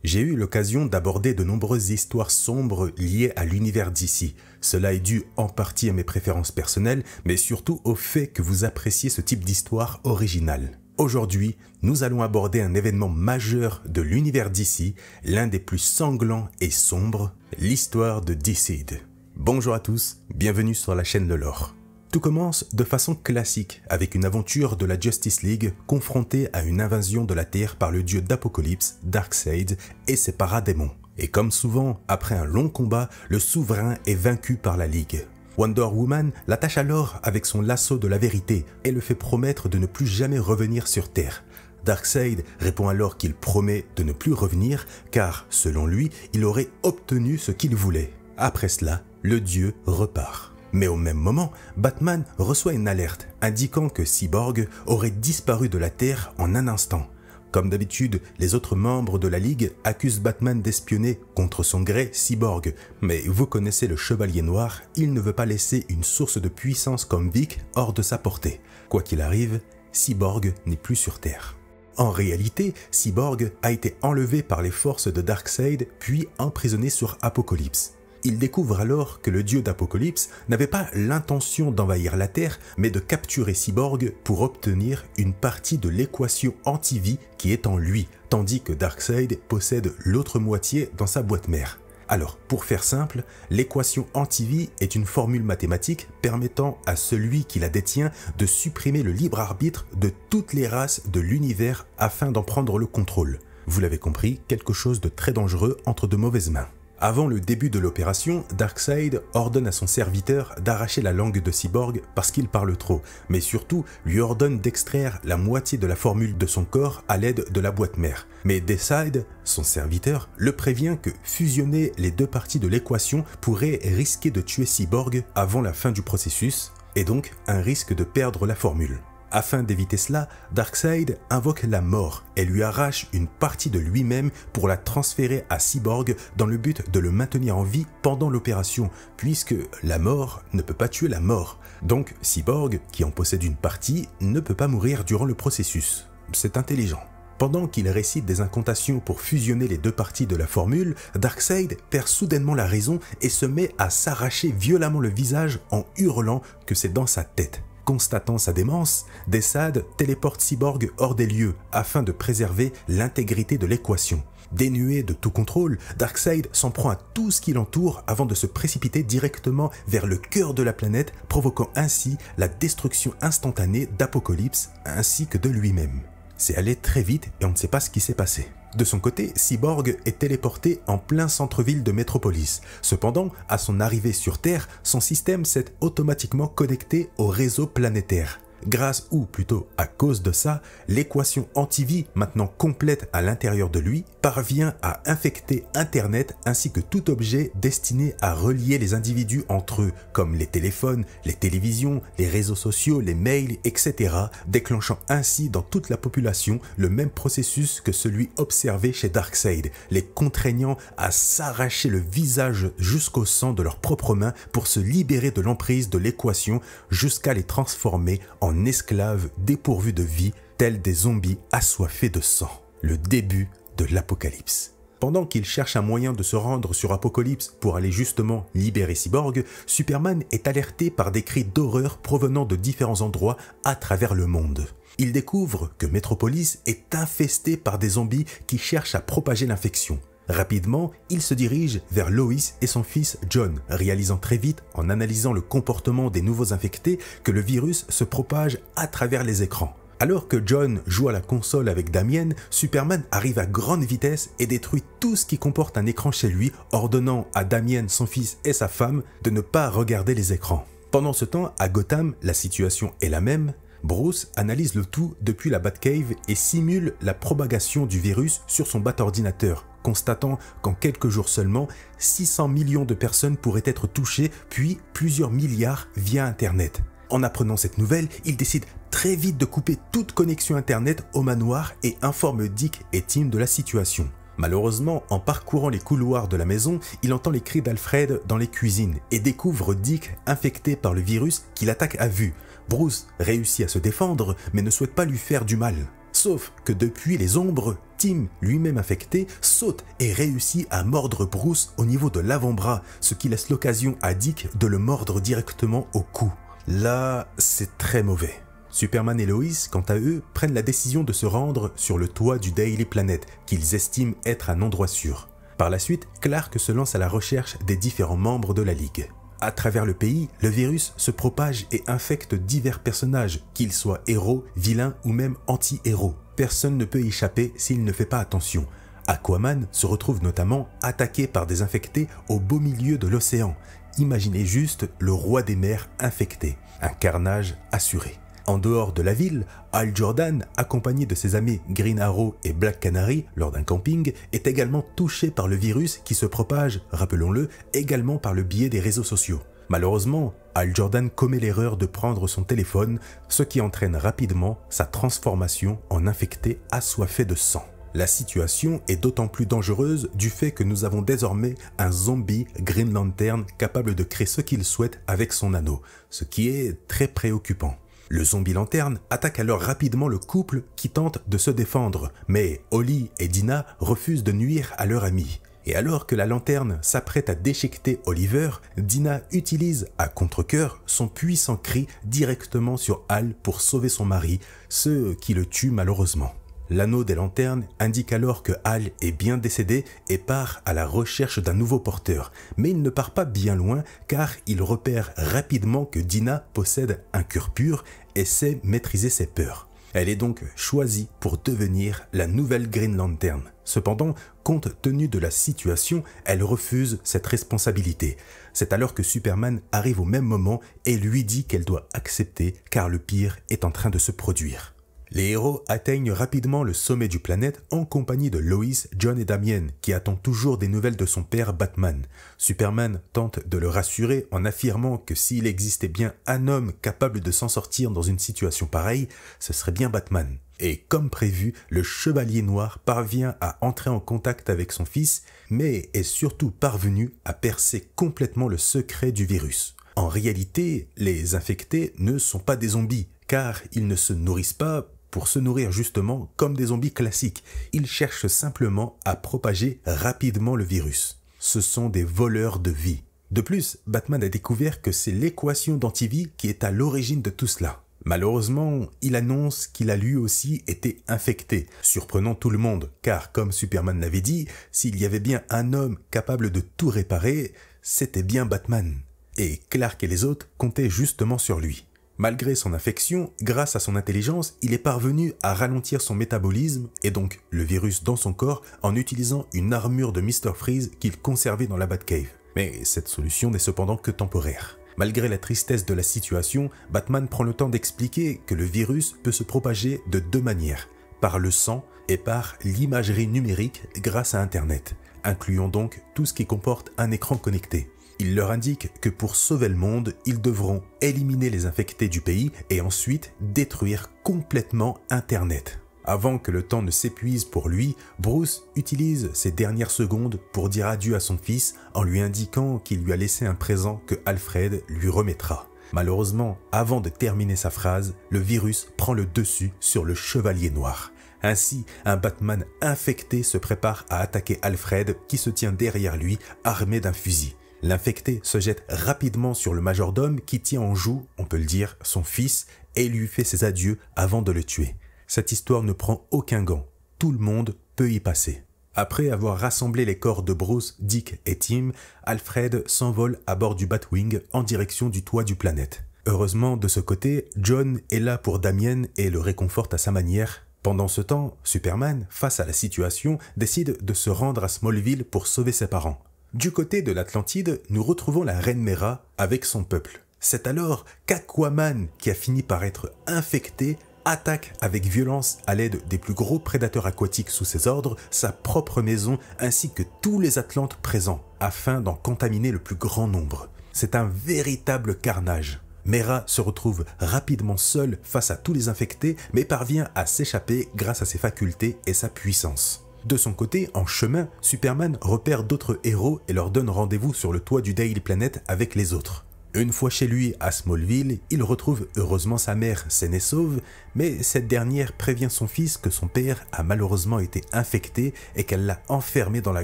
J'ai eu l'occasion d'aborder de nombreuses histoires sombres liées à l'univers d'ici. Cela est dû en partie à mes préférences personnelles, mais surtout au fait que vous appréciez ce type d'histoire originale. Aujourd'hui, nous allons aborder un événement majeur de l'univers d'ici, l'un des plus sanglants et sombres, l'histoire de DCeed. Bonjour à tous, bienvenue sur la chaîne Le Lore. Tout commence de façon classique avec une aventure de la Justice League confrontée à une invasion de la Terre par le dieu d'Apocalypse, Darkseid, et ses paradémons. Et comme souvent, après un long combat, le souverain est vaincu par la Ligue. Wonder Woman l'attache alors avec son lasso de la vérité et le fait promettre de ne plus jamais revenir sur Terre. Darkseid répond alors qu'il promet de ne plus revenir car, selon lui, il aurait obtenu ce qu'il voulait. Après cela, le dieu repart. Mais au même moment, Batman reçoit une alerte indiquant que Cyborg aurait disparu de la Terre en un instant. Comme d'habitude, les autres membres de la Ligue accusent Batman d'espionner contre son gré Cyborg. Mais vous connaissez le Chevalier Noir, il ne veut pas laisser une source de puissance comme Vic hors de sa portée. Quoi qu'il arrive, Cyborg n'est plus sur Terre. En réalité, Cyborg a été enlevé par les forces de Darkseid puis emprisonné sur Apocalypse. Il découvre alors que le dieu d'Apocalypse n'avait pas l'intention d'envahir la Terre, mais de capturer Cyborg pour obtenir une partie de l'équation anti-vie qui est en lui, tandis que Darkseid possède l'autre moitié dans sa boîte mère. Alors, pour faire simple, l'équation anti-vie est une formule mathématique permettant à celui qui la détient de supprimer le libre arbitre de toutes les races de l'univers afin d'en prendre le contrôle. Vous l'avez compris, quelque chose de très dangereux entre de mauvaises mains. Avant le début de l'opération, Darkseid ordonne à son serviteur d'arracher la langue de Cyborg parce qu'il parle trop, mais surtout lui ordonne d'extraire la moitié de la formule de son corps à l'aide de la boîte mère. Mais Darkseid, son serviteur, le prévient que fusionner les deux parties de l'équation pourrait risquer de tuer Cyborg avant la fin du processus, et donc un risque de perdre la formule. Afin d'éviter cela, Darkseid invoque la mort et lui arrache une partie de lui-même pour la transférer à Cyborg dans le but de le maintenir en vie pendant l'opération, puisque la mort ne peut pas tuer la mort. Donc Cyborg, qui en possède une partie, ne peut pas mourir durant le processus. C'est intelligent. Pendant qu'il récite des incantations pour fusionner les deux parties de la formule, Darkseid perd soudainement la raison et se met à s'arracher violemment le visage en hurlant que c'est dans sa tête. Constatant sa démence, Darkseid téléporte Cyborg hors des lieux afin de préserver l'intégrité de l'équation. Dénué de tout contrôle, Darkseid s'en prend à tout ce qui l'entoure avant de se précipiter directement vers le cœur de la planète, provoquant ainsi la destruction instantanée d'Apocalypse ainsi que de lui-même. C'est allé très vite et on ne sait pas ce qui s'est passé. De son côté, Cyborg est téléporté en plein centre-ville de Metropolis. Cependant, à son arrivée sur Terre, son système s'est automatiquement connecté au réseau planétaire. Grâce ou plutôt à cause de ça, l'équation anti-vie, maintenant complète à l'intérieur de lui, parvient à infecter Internet ainsi que tout objet destiné à relier les individus entre eux, comme les téléphones, les télévisions, les réseaux sociaux, les mails, etc., déclenchant ainsi dans toute la population le même processus que celui observé chez Darkseid, les contraignant à s'arracher le visage jusqu'au sang de leurs propres mains pour se libérer de l'emprise de l'équation jusqu'à les transformer en esclaves dépourvus de vie, tels des zombies assoiffés de sang. Le début de l'Apocalypse. Pendant qu'il cherche un moyen de se rendre sur Apocalypse pour aller justement libérer Cyborg, Superman est alerté par des cris d'horreur provenant de différents endroits à travers le monde. Il découvre que Metropolis est infestée par des zombies qui cherchent à propager l'infection. Rapidement, il se dirige vers Lois et son fils John, réalisant très vite, en analysant le comportement des nouveaux infectés, que le virus se propage à travers les écrans. Alors que John joue à la console avec Damian, Superman arrive à grande vitesse et détruit tout ce qui comporte un écran chez lui, ordonnant à Damian, son fils et sa femme de ne pas regarder les écrans. Pendant ce temps, à Gotham, la situation est la même. Bruce analyse le tout depuis la Batcave et simule la propagation du virus sur son Bat-ordinateur, constatant qu'en quelques jours seulement, 600 millions de personnes pourraient être touchées, puis plusieurs milliards via Internet. En apprenant cette nouvelle, il décide très vite de couper toute connexion Internet au manoir et informe Dick et Tim de la situation. Malheureusement, en parcourant les couloirs de la maison, il entend les cris d'Alfred dans les cuisines et découvre Dick infecté par le virus qui l'attaque à vue. Bruce réussit à se défendre mais ne souhaite pas lui faire du mal. Sauf que depuis les ombres, Tim, lui-même infecté, saute et réussit à mordre Bruce au niveau de l'avant-bras, ce qui laisse l'occasion à Dick de le mordre directement au cou. Là, c'est très mauvais. Superman et Lois, quant à eux, prennent la décision de se rendre sur le toit du Daily Planet, qu'ils estiment être un endroit sûr. Par la suite, Clark se lance à la recherche des différents membres de la Ligue. À travers le pays, le virus se propage et infecte divers personnages, qu'ils soient héros, vilains ou même anti-héros. Personne ne peut y échapper s'il ne fait pas attention. Aquaman se retrouve notamment attaqué par des infectés au beau milieu de l'océan. Imaginez juste le roi des mers infecté. Un carnage assuré. En dehors de la ville, Hal Jordan, accompagné de ses amis Green Arrow et Black Canary lors d'un camping, est également touché par le virus qui se propage, rappelons-le, également par le biais des réseaux sociaux. Malheureusement, Hal Jordan commet l'erreur de prendre son téléphone, ce qui entraîne rapidement sa transformation en infecté assoiffé de sang. La situation est d'autant plus dangereuse du fait que nous avons désormais un zombie Green Lantern capable de créer ce qu'il souhaite avec son anneau, ce qui est très préoccupant. Le zombie lanterne attaque alors rapidement le couple qui tente de se défendre, mais Holly et Dinah refusent de nuire à leur ami. Et alors que la lanterne s'apprête à déchiqueter Oliver, Dinah utilise à contre-cœur son puissant cri directement sur Hal pour sauver son mari, ce qui le tue malheureusement. L'anneau des lanternes indique alors que Hal est bien décédé et part à la recherche d'un nouveau porteur. Mais il ne part pas bien loin car il repère rapidement que Dinah possède un cœur pur et sait maîtriser ses peurs. Elle est donc choisie pour devenir la nouvelle Green Lantern. Cependant, compte tenu de la situation, elle refuse cette responsabilité. C'est alors que Superman arrive au même moment et lui dit qu'elle doit accepter car le pire est en train de se produire. Les héros atteignent rapidement le sommet du planète en compagnie de Lois, John et Damien, qui attend toujours des nouvelles de son père Batman. Superman tente de le rassurer en affirmant que s'il existait bien un homme capable de s'en sortir dans une situation pareille, ce serait bien Batman. Et comme prévu, le Chevalier Noir parvient à entrer en contact avec son fils, mais est surtout parvenu à percer complètement le secret du virus. En réalité, les infectés ne sont pas des zombies, car ils ne se nourrissent pas pour se nourrir justement comme des zombies classiques. Ils cherchent simplement à propager rapidement le virus. Ce sont des voleurs de vie. De plus, Batman a découvert que c'est l'équation d'antivie qui est à l'origine de tout cela. Malheureusement, il annonce qu'il a lui aussi été infecté, surprenant tout le monde, car comme Superman l'avait dit, s'il y avait bien un homme capable de tout réparer, c'était bien Batman. Et Clark et les autres comptaient justement sur lui. Malgré son infection, grâce à son intelligence, il est parvenu à ralentir son métabolisme et donc le virus dans son corps en utilisant une armure de Mr. Freeze qu'il conservait dans la Batcave. Mais cette solution n'est cependant que temporaire. Malgré la tristesse de la situation, Batman prend le temps d'expliquer que le virus peut se propager de deux manières, par le sang et par l'imagerie numérique grâce à Internet, incluant donc tout ce qui comporte un écran connecté. Il leur indique que pour sauver le monde, ils devront éliminer les infectés du pays et ensuite détruire complètement Internet. Avant que le temps ne s'épuise pour lui, Bruce utilise ses dernières secondes pour dire adieu à son fils en lui indiquant qu'il lui a laissé un présent que Alfred lui remettra. Malheureusement, avant de terminer sa phrase, le virus prend le dessus sur le Chevalier Noir. Ainsi, un Batman infecté se prépare à attaquer Alfred qui se tient derrière lui, armé d'un fusil. L'infecté se jette rapidement sur le majordome qui tient en joue, on peut le dire, son fils et lui fait ses adieux avant de le tuer. Cette histoire ne prend aucun gant, tout le monde peut y passer. Après avoir rassemblé les corps de Bruce, Dick et Tim, Alfred s'envole à bord du Batwing en direction du toit du planète. Heureusement, de ce côté, John est là pour Damien et le réconforte à sa manière. Pendant ce temps, Superman, face à la situation, décide de se rendre à Smallville pour sauver ses parents. Du côté de l'Atlantide, nous retrouvons la Reine Mera avec son peuple. C'est alors qu'Aquaman, qui a fini par être infecté, attaque avec violence à l'aide des plus gros prédateurs aquatiques sous ses ordres, sa propre maison ainsi que tous les Atlantes présents, afin d'en contaminer le plus grand nombre. C'est un véritable carnage. Mera se retrouve rapidement seul face à tous les infectés, mais parvient à s'échapper grâce à ses facultés et sa puissance. De son côté, en chemin, Superman repère d'autres héros et leur donne rendez-vous sur le toit du Daily Planet avec les autres. Une fois chez lui à Smallville, il retrouve heureusement sa mère saine et sauve, mais cette dernière prévient son fils que son père a malheureusement été infecté et qu'elle l'a enfermé dans la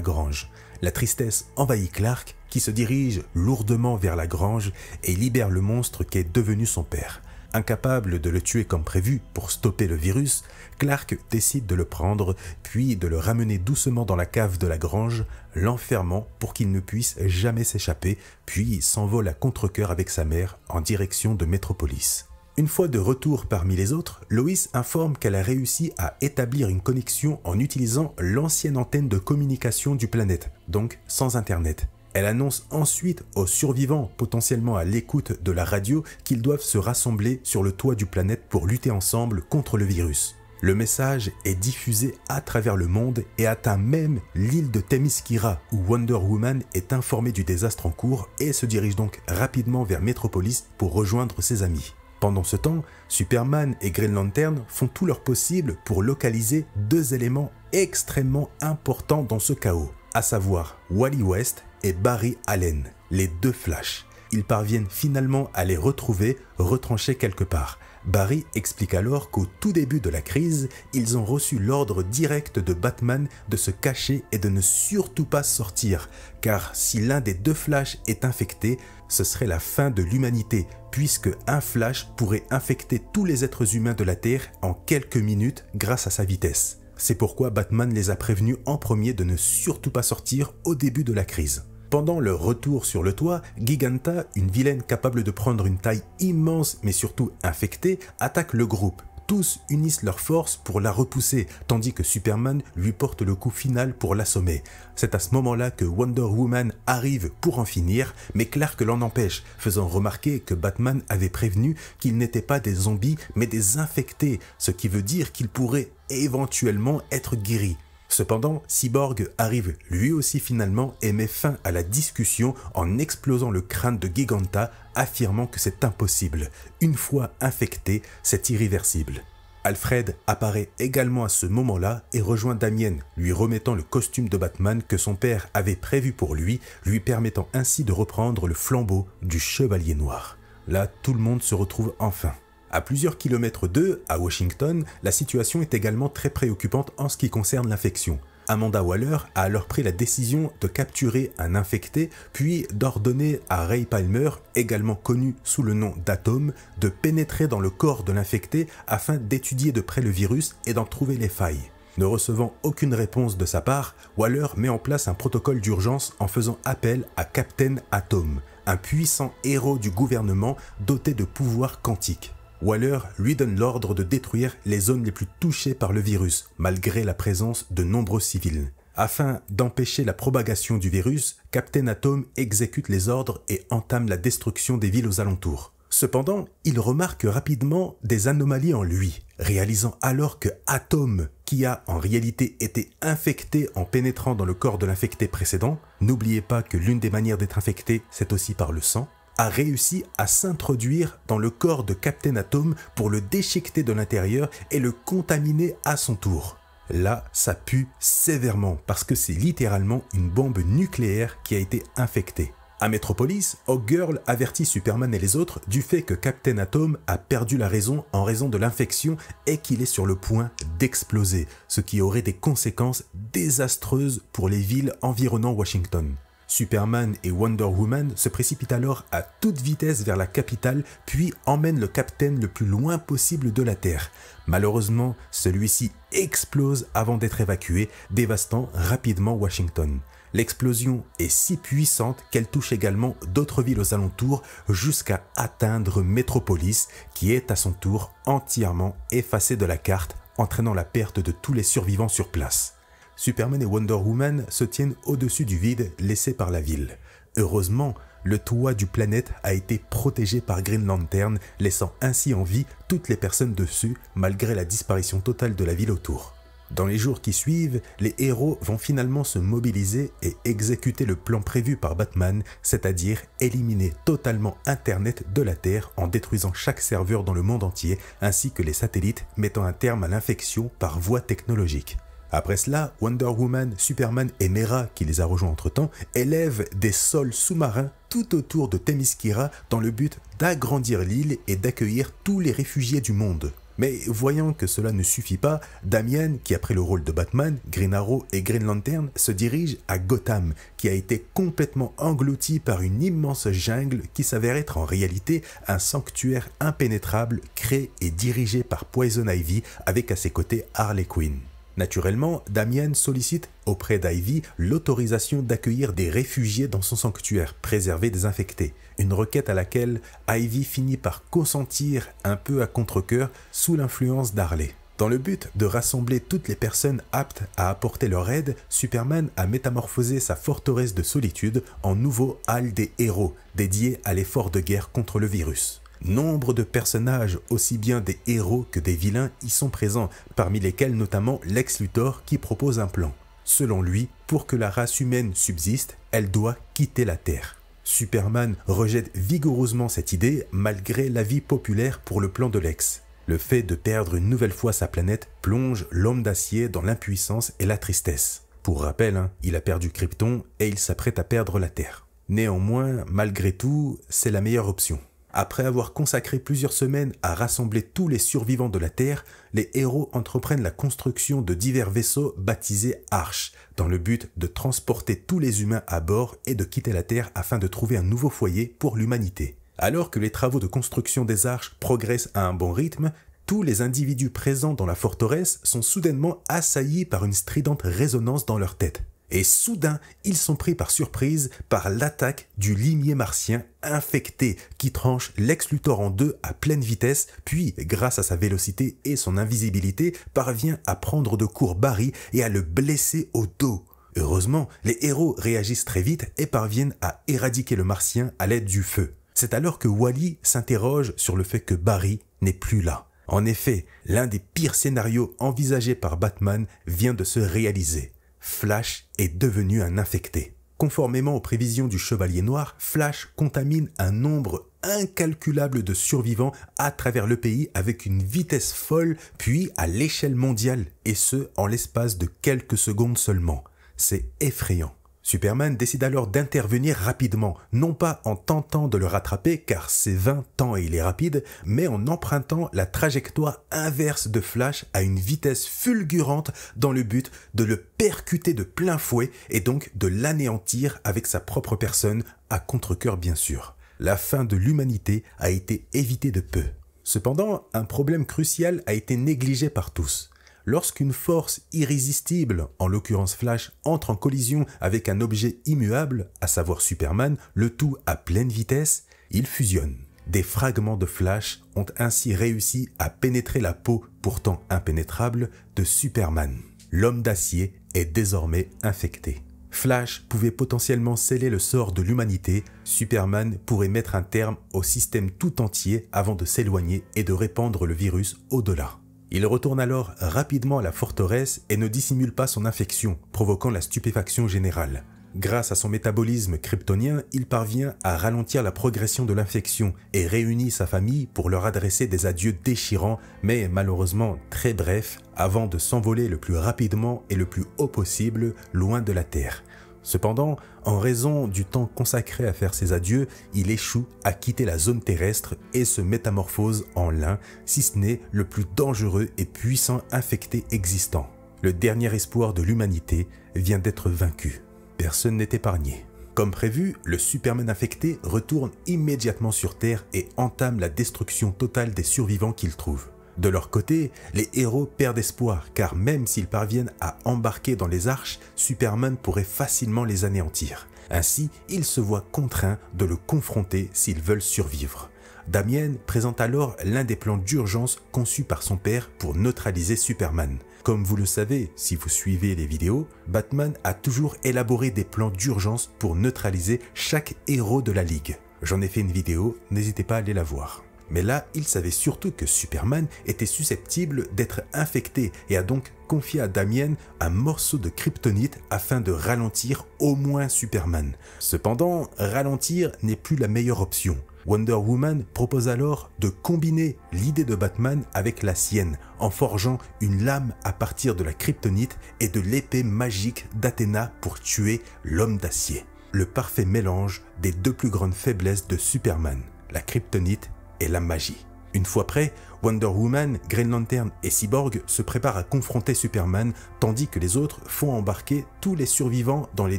grange. La tristesse envahit Clark, qui se dirige lourdement vers la grange et libère le monstre qu'est devenu son père. Incapable de le tuer comme prévu pour stopper le virus, Clark décide de le prendre, puis de le ramener doucement dans la cave de la grange, l'enfermant pour qu'il ne puisse jamais s'échapper, puis s'envole à contre-cœur avec sa mère en direction de Metropolis. Une fois de retour parmi les autres, Lois informe qu'elle a réussi à établir une connexion en utilisant l'ancienne antenne de communication du planète, donc sans Internet. Elle annonce ensuite aux survivants potentiellement à l'écoute de la radio qu'ils doivent se rassembler sur le toit du planète pour lutter ensemble contre le virus. Le message est diffusé à travers le monde et atteint même l'île de Themyscira où Wonder Woman est informée du désastre en cours et se dirige donc rapidement vers Metropolis pour rejoindre ses amis. Pendant ce temps, Superman et Green Lantern font tout leur possible pour localiser deux éléments extrêmement importants dans ce chaos, à savoir Wally West et Barry Allen, les deux Flash. Ils parviennent finalement à les retrouver, retranchés quelque part. Barry explique alors qu'au tout début de la crise, ils ont reçu l'ordre direct de Batman de se cacher et de ne surtout pas sortir, car si l'un des deux Flash est infecté, ce serait la fin de l'humanité, puisque un Flash pourrait infecter tous les êtres humains de la Terre en quelques minutes grâce à sa vitesse. C'est pourquoi Batman les a prévenus en premier de ne surtout pas sortir au début de la crise. Pendant leur retour sur le toit, Giganta, une vilaine capable de prendre une taille immense mais surtout infectée, attaque le groupe. Tous unissent leurs forces pour la repousser, tandis que Superman lui porte le coup final pour l'assommer. C'est à ce moment-là que Wonder Woman arrive pour en finir, mais Clark l'en empêche, faisant remarquer que Batman avait prévenu qu'ils n'étaient pas des zombies mais des infectés, ce qui veut dire qu'ils pourraient éventuellement être guéris. Cependant, Cyborg arrive lui aussi finalement et met fin à la discussion en explosant le crâne de Giganta, affirmant que c'est impossible. Une fois infecté, c'est irréversible. Alfred apparaît également à ce moment-là et rejoint Damien, lui remettant le costume de Batman que son père avait prévu pour lui permettant ainsi de reprendre le flambeau du Chevalier Noir. Là, tout le monde se retrouve enfin. À plusieurs kilomètres d'eux, à Washington, la situation est également très préoccupante en ce qui concerne l'infection. Amanda Waller a alors pris la décision de capturer un infecté, puis d'ordonner à Ray Palmer, également connu sous le nom d'Atom, de pénétrer dans le corps de l'infecté afin d'étudier de près le virus et d'en trouver les failles. Ne recevant aucune réponse de sa part, Waller met en place un protocole d'urgence en faisant appel à Captain Atom, un puissant héros du gouvernement doté de pouvoirs quantiques. Waller lui donne l'ordre de détruire les zones les plus touchées par le virus, malgré la présence de nombreux civils. Afin d'empêcher la propagation du virus, Captain Atom exécute les ordres et entame la destruction des villes aux alentours. Cependant, il remarque rapidement des anomalies en lui, réalisant alors que Atom, qui a en réalité été infecté en pénétrant dans le corps de l'infecté précédent, n'oubliez pas que l'une des manières d'être infecté, c'est aussi par le sang, a réussi à s'introduire dans le corps de Captain Atom pour le déchiqueter de l'intérieur et le contaminer à son tour. Là, ça pue sévèrement parce que c'est littéralement une bombe nucléaire qui a été infectée. À Metropolis, Hawkgirl avertit Superman et les autres du fait que Captain Atom a perdu la raison en raison de l'infection et qu'il est sur le point d'exploser, ce qui aurait des conséquences désastreuses pour les villes environnant Washington. Superman et Wonder Woman se précipitent alors à toute vitesse vers la capitale puis emmènent le Capitaine le plus loin possible de la Terre. Malheureusement, celui-ci explose avant d'être évacué, dévastant rapidement Washington. L'explosion est si puissante qu'elle touche également d'autres villes aux alentours jusqu'à atteindre Metropolis qui est à son tour entièrement effacée de la carte, entraînant la perte de tous les survivants sur place. Superman et Wonder Woman se tiennent au-dessus du vide laissé par la ville. Heureusement, le toit du planète a été protégé par Green Lantern, laissant ainsi en vie toutes les personnes dessus malgré la disparition totale de la ville autour. Dans les jours qui suivent, les héros vont finalement se mobiliser et exécuter le plan prévu par Batman, c'est-à-dire éliminer totalement Internet de la Terre en détruisant chaque serveur dans le monde entier, ainsi que les satellites mettant un terme à l'infection par voie technologique. Après cela, Wonder Woman, Superman et Mera, qui les a rejoints entre-temps, élèvent des sols sous-marins tout autour de Themyscira dans le but d'agrandir l'île et d'accueillir tous les réfugiés du monde. Mais voyant que cela ne suffit pas, Damian, qui a pris le rôle de Batman, Green Arrow et Green Lantern, se dirige à Gotham, qui a été complètement englouti par une immense jungle qui s'avère être en réalité un sanctuaire impénétrable créé et dirigé par Poison Ivy avec à ses côtés Harley Quinn. Naturellement, Damian sollicite auprès d'Ivy l'autorisation d'accueillir des réfugiés dans son sanctuaire, préservé des infectés. Une requête à laquelle Ivy finit par consentir un peu à contre-cœur sous l'influence d'Harley. Dans le but de rassembler toutes les personnes aptes à apporter leur aide, Superman a métamorphosé sa forteresse de solitude en nouveau hall des héros, dédié à l'effort de guerre contre le virus. Nombre de personnages, aussi bien des héros que des vilains, y sont présents, parmi lesquels notamment Lex Luthor qui propose un plan. Selon lui, pour que la race humaine subsiste, elle doit quitter la Terre. Superman rejette vigoureusement cette idée malgré l'avis populaire pour le plan de Lex. Le fait de perdre une nouvelle fois sa planète plonge l'homme d'acier dans l'impuissance et la tristesse. Pour rappel, il a perdu Krypton et il s'apprête à perdre la Terre. Néanmoins, malgré tout, c'est la meilleure option. Après avoir consacré plusieurs semaines à rassembler tous les survivants de la Terre, les héros entreprennent la construction de divers vaisseaux baptisés Arches, dans le but de transporter tous les humains à bord et de quitter la Terre afin de trouver un nouveau foyer pour l'humanité. Alors que les travaux de construction des Arches progressent à un bon rythme, tous les individus présents dans la forteresse sont soudainement assaillis par une stridente résonance dans leur tête. Et soudain, ils sont pris par surprise par l'attaque du limier martien infecté qui tranche Lex Luthor en deux à pleine vitesse, puis, grâce à sa vélocité et son invisibilité, parvient à prendre de court Barry et à le blesser au dos. Heureusement, les héros réagissent très vite et parviennent à éradiquer le martien à l'aide du feu. C'est alors que Wally s'interroge sur le fait que Barry n'est plus là. En effet, l'un des pires scénarios envisagés par Batman vient de se réaliser. Flash est devenu un infecté. Conformément aux prévisions du Chevalier Noir, Flash contamine un nombre incalculable de survivants à travers le pays avec une vitesse folle, puis à l'échelle mondiale, et ce, en l'espace de quelques secondes seulement. C'est effrayant. Superman décide alors d'intervenir rapidement, non pas en tentant de le rattraper car c'est 20 ans et il est rapide, mais en empruntant la trajectoire inverse de Flash à une vitesse fulgurante dans le but de le percuter de plein fouet et donc de l'anéantir avec sa propre personne, à contre-cœur bien sûr. La fin de l'humanité a été évitée de peu. Cependant, un problème crucial a été négligé par tous. Lorsqu'une force irrésistible, en l'occurrence Flash, entre en collision avec un objet immuable, à savoir Superman, le tout à pleine vitesse, ils fusionnent. Des fragments de Flash ont ainsi réussi à pénétrer la peau, pourtant impénétrable, de Superman. L'homme d'acier est désormais infecté. Flash pouvait potentiellement sceller le sort de l'humanité, Superman pourrait mettre un terme au système tout entier avant de s'éloigner et de répandre le virus au-delà. Il retourne alors rapidement à la forteresse et ne dissimule pas son infection, provoquant la stupéfaction générale. Grâce à son métabolisme kryptonien, il parvient à ralentir la progression de l'infection et réunit sa famille pour leur adresser des adieux déchirants, mais malheureusement très brefs, avant de s'envoler le plus rapidement et le plus haut possible loin de la Terre. Cependant, en raison du temps consacré à faire ses adieux, il échoue à quitter la zone terrestre et se métamorphose en l'un, si ce n'est le plus dangereux et puissant infecté existant. Le dernier espoir de l'humanité vient d'être vaincu. Personne n'est épargné. Comme prévu, le Superman infecté retourne immédiatement sur Terre et entame la destruction totale des survivants qu'il trouve. De leur côté, les héros perdent espoir car même s'ils parviennent à embarquer dans les arches, Superman pourrait facilement les anéantir. Ainsi, ils se voient contraints de le confronter s'ils veulent survivre. Damian présente alors l'un des plans d'urgence conçus par son père pour neutraliser Superman. Comme vous le savez, si vous suivez les vidéos, Batman a toujours élaboré des plans d'urgence pour neutraliser chaque héros de la Ligue. J'en ai fait une vidéo, n'hésitez pas à aller la voir. Mais là, il savait surtout que Superman était susceptible d'être infecté et a donc confié à Damian un morceau de kryptonite afin de ralentir au moins Superman. Cependant, ralentir n'est plus la meilleure option. Wonder Woman propose alors de combiner l'idée de Batman avec la sienne en forgeant une lame à partir de la kryptonite et de l'épée magique d'Athéna pour tuer l'homme d'acier. le parfait mélange des deux plus grandes faiblesses de Superman, la kryptonite et la magie. Une fois prêt, Wonder Woman, Green Lantern et Cyborg se préparent à confronter Superman, tandis que les autres font embarquer tous les survivants dans les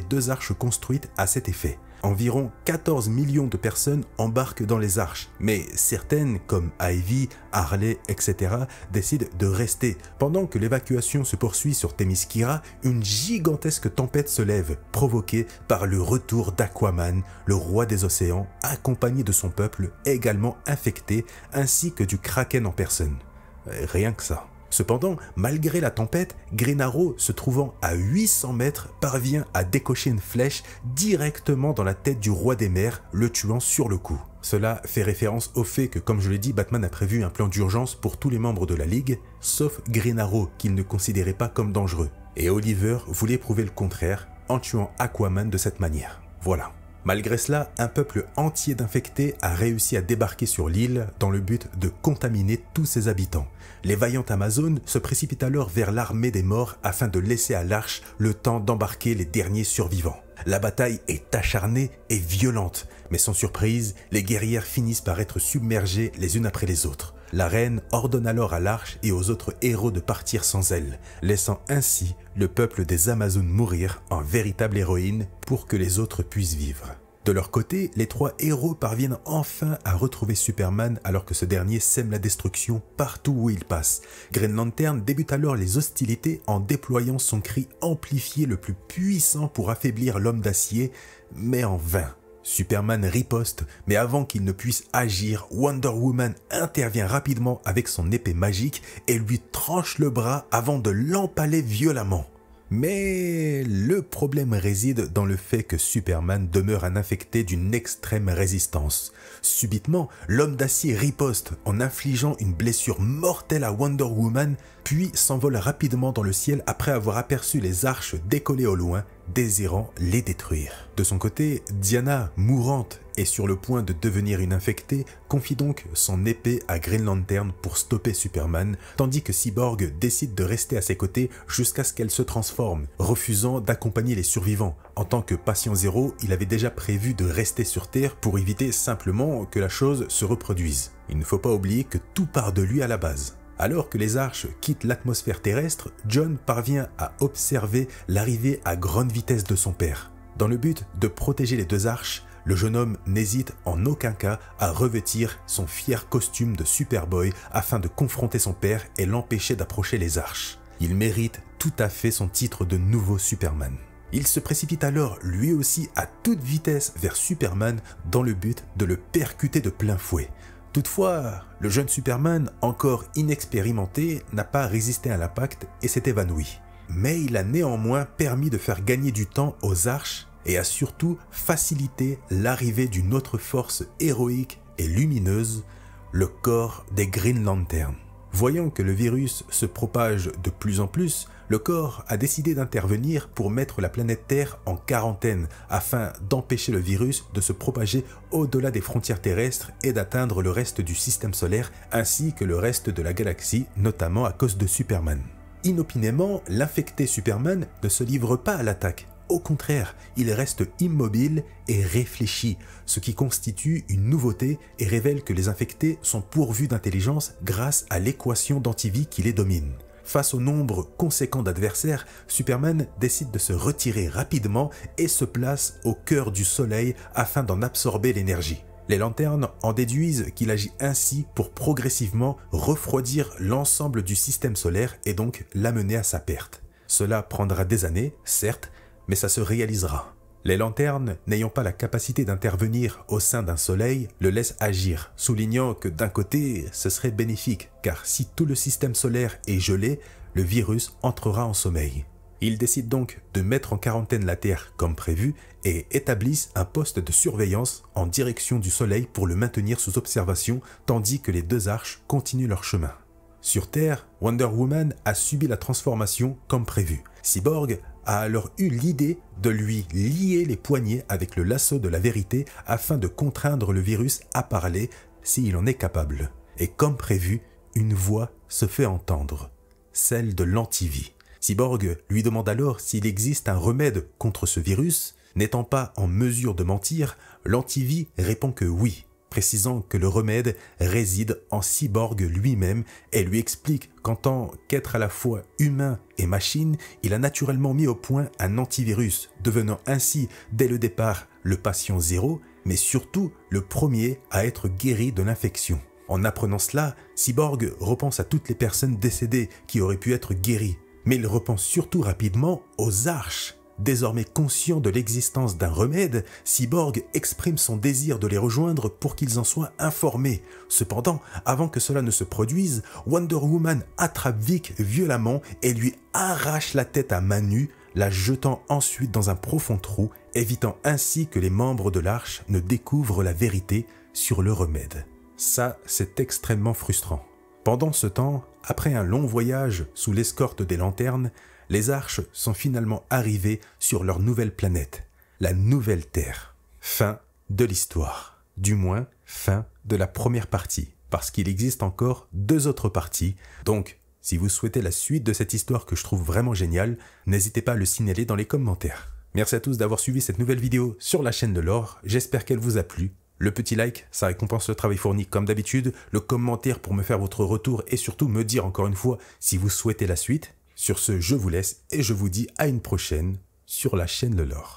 2 arches construites à cet effet. Environ 14 millions de personnes embarquent dans les arches, mais certaines, comme Ivy, Harley, etc., décident de rester. Pendant que l'évacuation se poursuit sur Themyscira, une gigantesque tempête se lève, provoquée par le retour d'Aquaman, le roi des océans, accompagné de son peuple également infecté, ainsi que du Kraken en personne. Rien que ça. Cependant, malgré la tempête, Green Arrow, se trouvant à 800 mètres, parvient à décocher une flèche directement dans la tête du roi des mers, le tuant sur le coup. Cela fait référence au fait que, comme je l'ai dit, Batman a prévu un plan d'urgence pour tous les membres de la Ligue, sauf Green Arrow, qu'il ne considérait pas comme dangereux. Et Oliver voulait prouver le contraire en tuant Aquaman de cette manière. Voilà. Malgré cela, un peuple entier d'infectés a réussi à débarquer sur l'île dans le but de contaminer tous ses habitants. Les vaillantes Amazones se précipitent alors vers l'armée des morts afin de laisser à l'Arche le temps d'embarquer les derniers survivants. La bataille est acharnée et violente, mais sans surprise, les guerrières finissent par être submergées les unes après les autres. La reine ordonne alors à l'Arche et aux autres héros de partir sans elle, laissant ainsi le peuple des Amazones mourir en véritable héroïne pour que les autres puissent vivre. De leur côté, les 3 héros parviennent enfin à retrouver Superman alors que ce dernier sème la destruction partout où il passe. Green Lantern débute alors les hostilités en déployant son cri amplifié le plus puissant pour affaiblir l'homme d'acier, mais en vain. Superman riposte, mais avant qu'il ne puisse agir, Wonder Woman intervient rapidement avec son épée magique et lui tranche le bras avant de l'empaler violemment. Mais le problème réside dans le fait que Superman demeure un infecté d'une extrême résistance. Subitement, l'homme d'acier riposte en infligeant une blessure mortelle à Wonder Woman, puis s'envole rapidement dans le ciel après avoir aperçu les arches décoller au loin, désirant les détruire. De son côté, Diana, mourante et sur le point de devenir une infectée, confie donc son épée à Green Lantern pour stopper Superman, tandis que Cyborg décide de rester à ses côtés jusqu'à ce qu'elle se transforme, refusant d'accompagner les survivants. En tant que patient zéro, il avait déjà prévu de rester sur Terre pour éviter simplement que la chose se reproduise. Il ne faut pas oublier que tout part de lui à la base. Alors que les arches quittent l'atmosphère terrestre, John parvient à observer l'arrivée à grande vitesse de son père. Dans le but de protéger les 2 arches, le jeune homme n'hésite en aucun cas à revêtir son fier costume de Superboy afin de confronter son père et l'empêcher d'approcher les arches. Il mérite tout à fait son titre de nouveau Superman. Il se précipite alors lui aussi à toute vitesse vers Superman dans le but de le percuter de plein fouet. Toutefois, le jeune Superman, encore inexpérimenté, n'a pas résisté à l'impact et s'est évanoui. Mais il a néanmoins permis de faire gagner du temps aux arches et a surtout facilité l'arrivée d'une autre force héroïque et lumineuse, le corps des Green Lantern. Voyant que le virus se propage de plus en plus, le corps a décidé d'intervenir pour mettre la planète Terre en quarantaine afin d'empêcher le virus de se propager au-delà des frontières terrestres et d'atteindre le reste du système solaire ainsi que le reste de la galaxie, notamment à cause de Superman. Inopinément, l'infecté Superman ne se livre pas à l'attaque. Au contraire, il reste immobile et réfléchit, ce qui constitue une nouveauté et révèle que les infectés sont pourvus d'intelligence grâce à l'équation d'antivie qui les domine. Face au nombre conséquent d'adversaires, Superman décide de se retirer rapidement et se place au cœur du soleil afin d'en absorber l'énergie. Les lanternes en déduisent qu'il agit ainsi pour progressivement refroidir l'ensemble du système solaire et donc l'amener à sa perte. Cela prendra des années, certes, mais ça se réalisera. Les lanternes, n'ayant pas la capacité d'intervenir au sein d'un soleil, le laissent agir, soulignant que d'un côté, ce serait bénéfique, car si tout le système solaire est gelé, le virus entrera en sommeil. Ils décident donc de mettre en quarantaine la Terre comme prévu et établissent un poste de surveillance en direction du soleil pour le maintenir sous observation, tandis que les 2 arches continuent leur chemin. Sur Terre, Wonder Woman a subi la transformation comme prévu. Cyborg a alors eu l'idée de lui lier les poignets avec le lasso de la vérité afin de contraindre le virus à parler s'il en est capable. Et comme prévu, une voix se fait entendre, celle de l'antivie. Cyborg lui demande alors s'il existe un remède contre ce virus, N'étant pas en mesure de mentir, l'antivie répond que oui, précisant que le remède réside en Cyborg lui-même et lui explique qu'en tant qu'être à la fois humain et machine, il a naturellement mis au point un antivirus, devenant ainsi dès le départ le patient zéro, mais surtout le premier à être guéri de l'infection. En apprenant cela, Cyborg repense à toutes les personnes décédées qui auraient pu être guéries, mais il repense surtout rapidement aux Arches. Désormais conscient de l'existence d'un remède, Cyborg exprime son désir de les rejoindre pour qu'ils en soient informés. Cependant, avant que cela ne se produise, Wonder Woman attrape Vic violemment et lui arrache la tête à main nue, la jetant ensuite dans un profond trou, évitant ainsi que les membres de l'Arche ne découvrent la vérité sur le remède. Ça, c'est extrêmement frustrant. Pendant ce temps, après un long voyage sous l'escorte des lanternes, les Arches sont finalement arrivés sur leur nouvelle planète, la Nouvelle Terre. Fin de l'histoire. Du moins, fin de la première partie, parce qu'il existe encore 2 autres parties. Donc, si vous souhaitez la suite de cette histoire que je trouve vraiment géniale, n'hésitez pas à le signaler dans les commentaires. Merci à tous d'avoir suivi cette nouvelle vidéo sur la chaîne de Lore, j'espère qu'elle vous a plu. Le petit like, ça récompense le travail fourni comme d'habitude, le commentaire pour me faire votre retour et surtout me dire encore une fois si vous souhaitez la suite. Sur ce, je vous laisse et je vous dis à une prochaine sur la chaîne de Lore.